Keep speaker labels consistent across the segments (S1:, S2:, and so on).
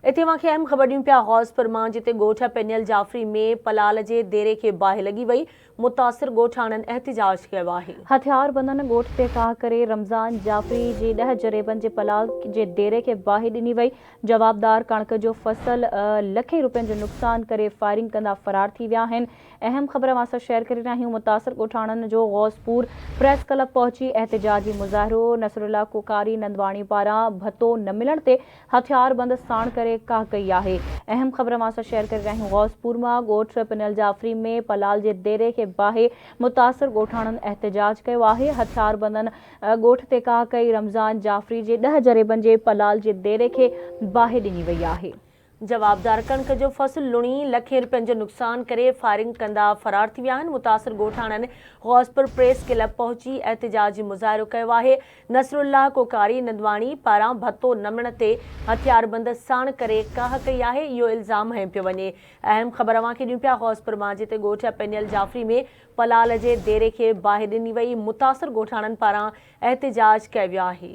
S1: इते मूंखे अहम ख़बर ॾियूं पिया गौसपुर मां, जिते ॻोठ पेनियल जाफ़री में पलाल जे देरे खे बाहि लॻी वई। मुतासिर ॻोठाणनि एहतिजाज कयो आहे।
S2: हथियार बंदन ॻोठ ते काह करे रमज़ान जाफ़री जे 10 जरेबनि जे पलाल जे देरे खे बाहि ॾिनी वई। जवाबदार कणक जो फसल लखें रुपयनि जो नुक़सान करे फायरिंग कंदा फरार थी विया आहिनि। अहम ख़बर मां शेयर करे रहिया आहियूं। मुतासिर ॻोठाणनि जो गौसपुर प्रेस क्लब पहुची एहतिजाजी मुज़ाहिरो नसरुल्ला कोकारी नंदवाणी पारां भतो न मिलण ते हथियार बंद साण करे काह कई आहे। अहम ख़बर मां शेयर करे रहिया आहियूं। गौसपुर मां ॻोठ पेनियल जाफ़री में पलाल जे देरे खे बाहि मुतासिर ॻोठाणनि एहतिजाज कयो आहे। हथियार बंदन ॻोठ ते काह कई रमज़ान जाफ़री जे 10 जरेबनि जे पलाल जे देरे खे बाहि ॾिनी वई आहे।
S1: जवाबदार कणक जो फसल लुणी लखें रुपयनि जो नुक़सान करे फायरिंग कंदा फरार थी विया आहिनि। मुतासिर ॻोठाणनि गौसपुर प्रेस क्लब पहुची एहतिजाजी मुज़ाहिरो कयो आहे। नसरुल्ला कोकारी नंदवाणी पारां भतो न मिलण ते हथियारबंद साण करे काह कई आहे, इहो इल्ज़ाम हंयो पियो वञे। अहम ख़बर मूंखे ॾियूं पिया गौसपुर मां, जिते ॻोठ पेनियल जाफ़री में पलाल जे देरे खे बाहि ॾिनी वई। मुतासिर ॻोठाणनि पारां एहतिजाज कयो वियो आहे।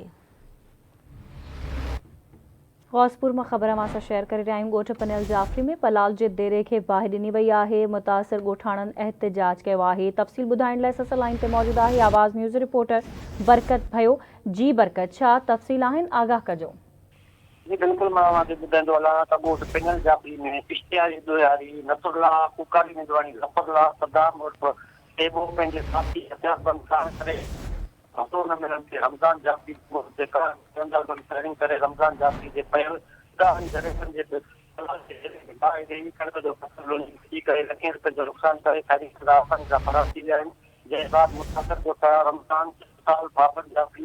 S2: गौसपुर में ख़बर मां शेयर करे रहिया आहियूं। ॻोठ पेनियल जाफ़री में पलाल जे देरे खे बाहि ॾिनी वई आहे। मुतासिर ॻोठाणनि एहतिजाज कयो आहे। तफ़सील ॿुधाइण लाइ सस लाइन ते मौजूदु आहे आवाज़ न्यूज़ रिपोर्टर बरकत भयो। जी बरकत, छा तफ़सील आहिनि, आगाह कजो।
S3: जी बिल्कुल, मां ॿुधाईंदो हलां त ॻोठ पेनियल जाफ़री में इश्तियारी दुयारी नसरुल्ला कुकारी नंदवाणी ज़फ़रला सदाम उर्फ़ टेबो पंहिंजे साथी हथियारबंद साण करे भतो न मिलण ते रमज़ान जाफ़री ते फायरिंग करे रमज़ान जाफ़री जे पयल 10 जरेबनि जे पलाल जे देरे खे बाहि ॾेई कणक जो फसल लुणी विझी करे लखें रुपयनि जो नुक़सान करे फायरिंग कंदा फरार थी विया आहिनि। जंहिं बाद मुतासिर ॻोठ रमज़ान साल बाबर जाफ़री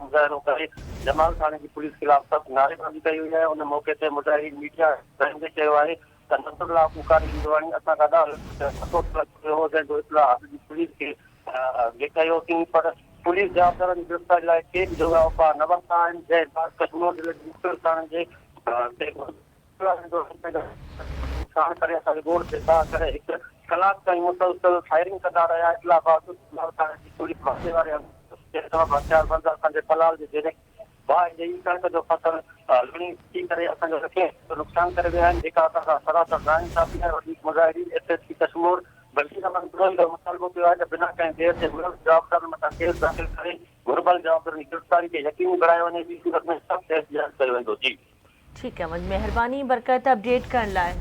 S3: मुज़ाहिरो करे जमाल थाने जी पुलिस ख़िलाफ़ सख़्त नारेबाज़ी कई वई आहे। उन मौक़े ते मुज़ाहिरीन मीडिया बयान चयो आहे त नसरुल्ला कुकारी नंदवाणी असां ॾाढा हो जंहिंजो इतलाह जी पुलिस खे कयोसीं, पर पुलिस जवाबदारनि जी गिरफ़्तारी लाइ के बि जोॻा उपाउ न वरिता आहिनि। जंहिं बाद कश्मीर जिले जे मुख़्तलिफ़ थाणनि जे साण करे असांजे ॻोठ ते काह करे 1 कलाक ताईं मुसलसल फायरिंग कंदा रहिया। इतलाह बावजूदि थाणे जी पुलिस वापसी वारे हथियारबंद असांजे पलाल जे देरे बाहि ॾेई कणक जो फसल लुणी थी करे असांजो लखें नुक़सान करे विया आहिनि। जेका असां सरासर नाइंसाफ़ी आहे। वधीक मुज़ाहिरीन एसएसपी कश्मीर बल्कि मुतालबो कयो आहे त बिना कंहिं देर जे जवाबदारनि मथां केस दाख़िल करे घुर्बल जवाबदारनि जी गिरफ़्तारी खे यकीनी बणायो वञे। ॿी सूरत में सख़्तु एहतिजाज कयो वेंदो। जी
S1: ठीकु आहे, महिरबानी बरकत अपडेट करण लाइ।